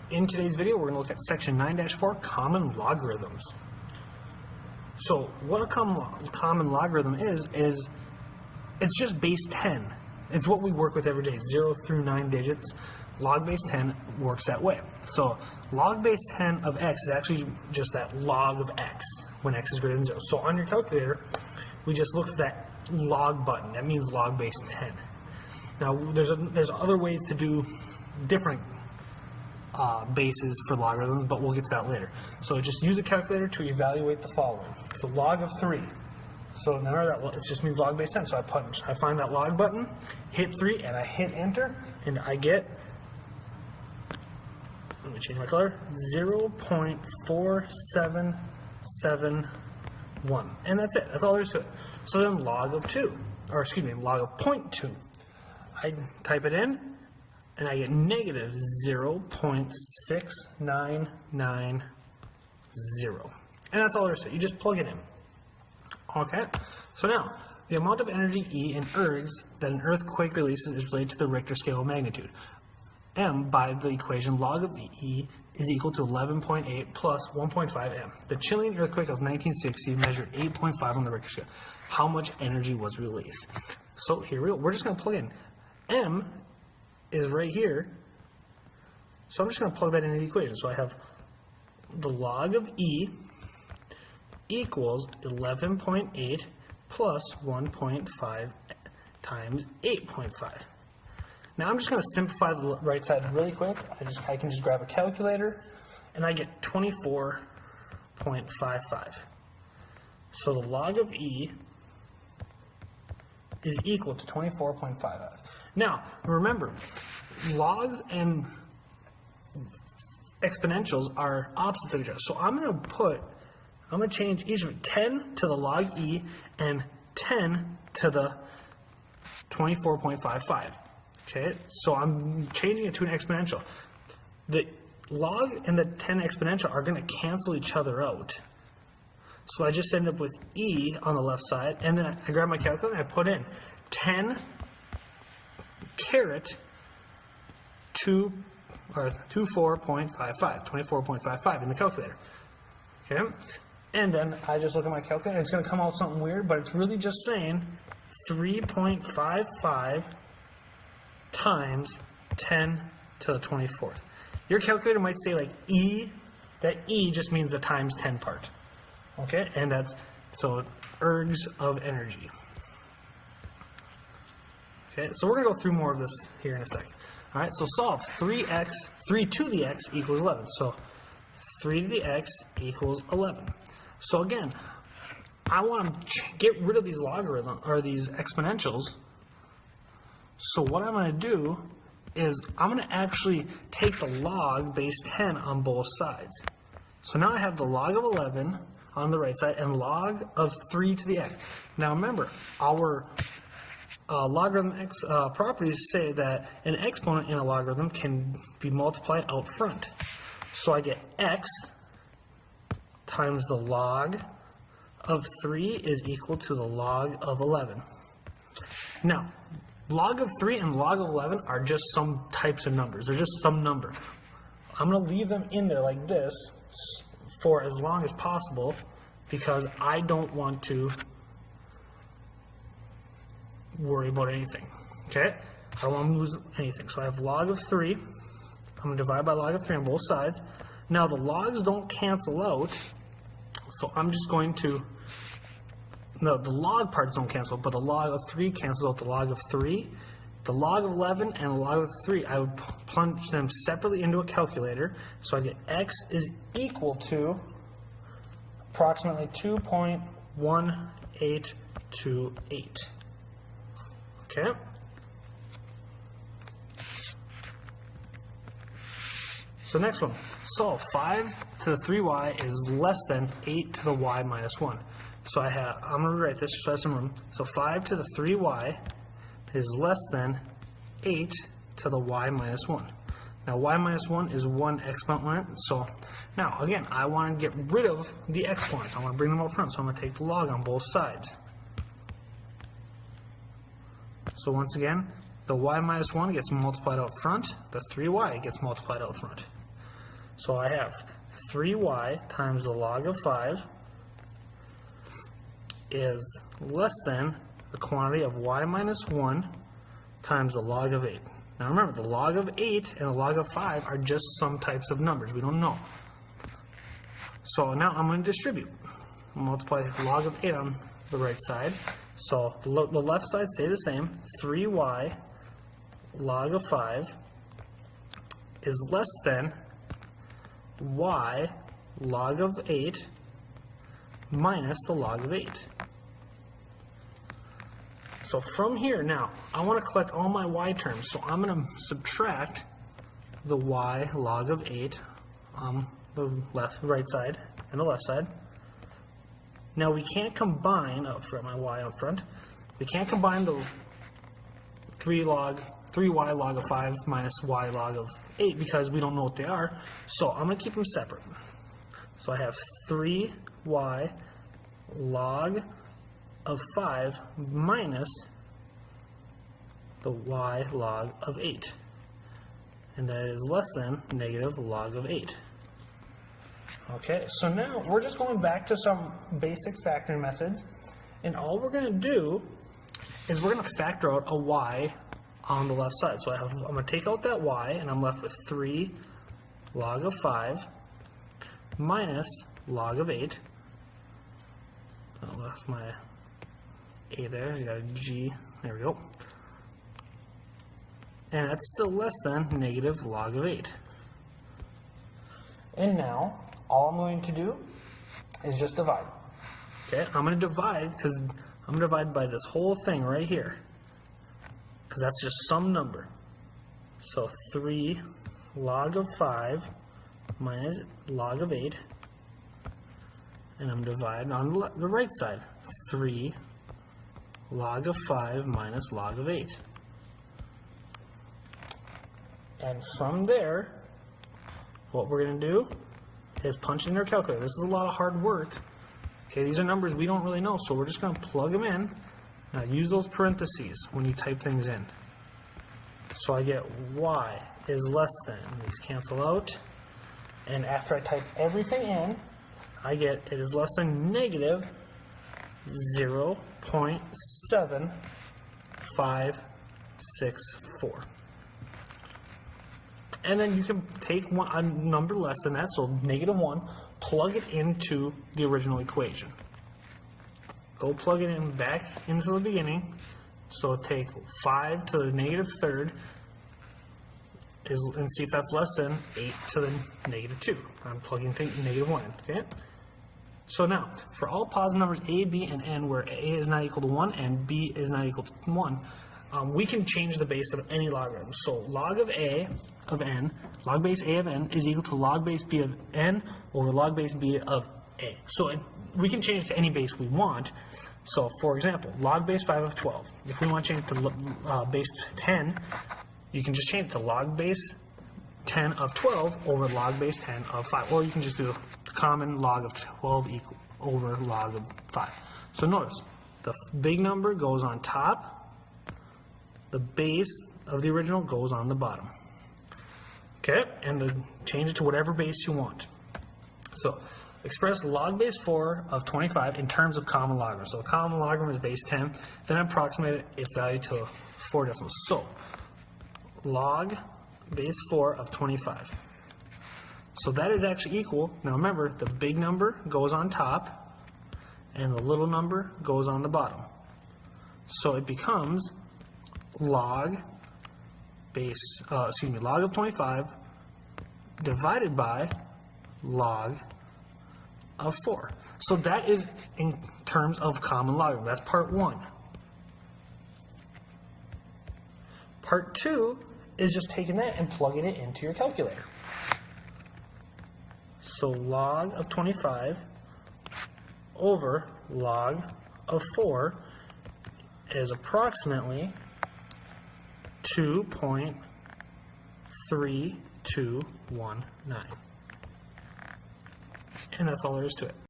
In today's video, we're going to look at section 9-4, common logarithms. So what a common logarithm is it's just base 10. It's what we work with every day, 0 through 9 digits. Log base 10 works that way. So log base 10 of x is actually just that log of x when x is greater than 0. So on your calculator, we just look for that log button. That means log base 10. Now there's other ways to do different bases for logarithms, but we'll get to that later. So just use a calculator to evaluate the following. So log of 3. So now that it just means log base 10. So I find that log button, hit 3, and I hit enter, and I get, let me change my color, 0.4771. And that's it. That's all there is to it. So then log of 2, or excuse me, log of 0.2. I type it in, and I get negative 0.6990. And that's all there is to it. You just plug it in. Okay? So now, the amount of energy E in ergs that an earthquake releases is related to the Richter scale of magnitude. M, by the equation, log of E is equal to 11.8 plus 1.5 M. The Chilean earthquake of 1960 measured 8.5 on the Richter scale. How much energy was released? So here we go. We're just going to plug in. M is right here, so I'm just going to plug that into the equation. So I have the log of E equals 11.8 plus 1.5 times 8.5. Now I'm just going to simplify the right side really quick. I can just grab a calculator, and I get 24.55. So the log of E is equal to 24.55. Now, remember, logs and exponentials are opposites of each other. So I'm going to change each of it 10 to the log E and 10 to the 24.55. Okay, so I'm changing it to an exponential. The log and the 10 exponential are going to cancel each other out. So I just end up with E on the left side, and then I grab my calculator and I put in 10 caret 24.55 in the calculator. Okay, and then I just look at my calculator. It's going to come out something weird, but it's really just saying 3.55 times 10 to the 24th. Your calculator might say like E. That E just means the times 10 part. Okay, and that's so ergs of energy. Okay, so we're going to go through more of this here in a second. All right, so solve 3 to the x equals 11. So 3 to the x equals 11. So again, I want to get rid of these logarithms or these exponentials. So what I'm going to do is I'm going to actually take the log base 10 on both sides. So now I have the log of 11 on the right side and log of 3 to the x. Now remember, our logarithm x properties say that an exponent in a logarithm can be multiplied out front. So I get x times the log of 3 is equal to the log of 11. Now, log of 3 and log of 11 are just some types of numbers. They're just some number. I'm going to leave them in there like this for as long as possible because I don't want to worry about anything. Okay? I don't want to lose anything. So I have log of 3. I'm going to divide by log of 3 on both sides. Now the logs don't cancel out, so I'm just going to, no, the log parts don't cancel, but the log of 3 cancels out the log of 3. The log of 11 and the log of 3, I would plunge them separately into a calculator, so I get x is equal to approximately 2.1828. Okay? So next one, solve 5 to the 3y is less than 8 to the y minus 1. So I'm going to rewrite this just so I have some room. So 5 to the 3y is less than 8 to the y minus 1. Now y minus 1 is one exponent. So now again, I want to get rid of the exponents. I want to bring them up front. So I'm going to take the log on both sides. So once again, the y minus 1 gets multiplied out front. The 3y gets multiplied out front. So I have 3y times the log of 5 is less than the quantity of y minus 1 times the log of 8. Now remember, the log of 8 and the log of 5 are just some types of numbers. We don't know. So now I'm going to distribute. I'll multiply the log of 8 on the right side. So the left side stays the same. 3y log of 5 is less than y log of 8 minus the log of 8. So from here now, I want to collect all my y terms. So I'm going to subtract the y log of 8 on the right side and the left side. Now we can't combine, oh, for my y up front, we can't combine the 3y log of 5 minus y log of 8 because we don't know what they are. So I'm going to keep them separate. So I have 3y log of 5 minus the y log of 8. And that is less than negative log of 8. Okay, so now we're just going back to some basic factoring methods. And all we're going to do is we're going to factor out a y on the left side. So I'm going to take out that y, and I'm left with 3 log of 5 minus log of 8. I lost my a there. I got a g. There we go. And that's still less than negative log of 8. And now, all I'm going to do is just divide. Okay, I'm going to divide because I'm going to divide by this whole thing right here. Because that's just some number. So 3 log of 5 minus log of 8. And I'm dividing on the right side. 3 log of 5 minus log of 8. And from there, what we're going to do is punch in our calculator. This is a lot of hard work. Okay, these are numbers we don't really know, so we're just going to plug them in. Now use those parentheses when you type things in. So I get y is less than, these cancel out, and after I type everything in, I get it is less than negative 0.7564. And then you can take a number less than that, so negative 1, plug it into the original equation. Go plug it in back into the beginning. So take 5 to the negative third and see if that's less than 8 to the negative 2. I'm plugging negative 1 in, okay? So now, for all positive numbers a, b, and n, where a is not equal to 1 and b is not equal to 1, we can change the base of any logarithm. So log of a of n, log base a of n is equal to log base b of n over log base b of a. So we can change it to any base we want. So for example, log base 5 of 12. If we want to change it to base 10, you can just change it to log base 10 of 12 over log base 10 of 5. Or you can just do the common log of 12 equal over log of 5. So notice, the big number goes on top, the base of the original goes on the bottom. Okay, and change it to whatever base you want. So express log base 4 of 25 in terms of common logarithm. So common logarithm is base 10, then approximate its value to 4 decimals. So log base 4 of 25. So that is actually equal, now remember, the big number goes on top and the little number goes on the bottom. So it becomes log of 25 divided by log of 4. So that is in terms of common logarithm. That's part 1. Part 2 is just taking that and plugging it into your calculator. So log of 25 over log of 4 is approximately 2.3219. And that's all there is to it.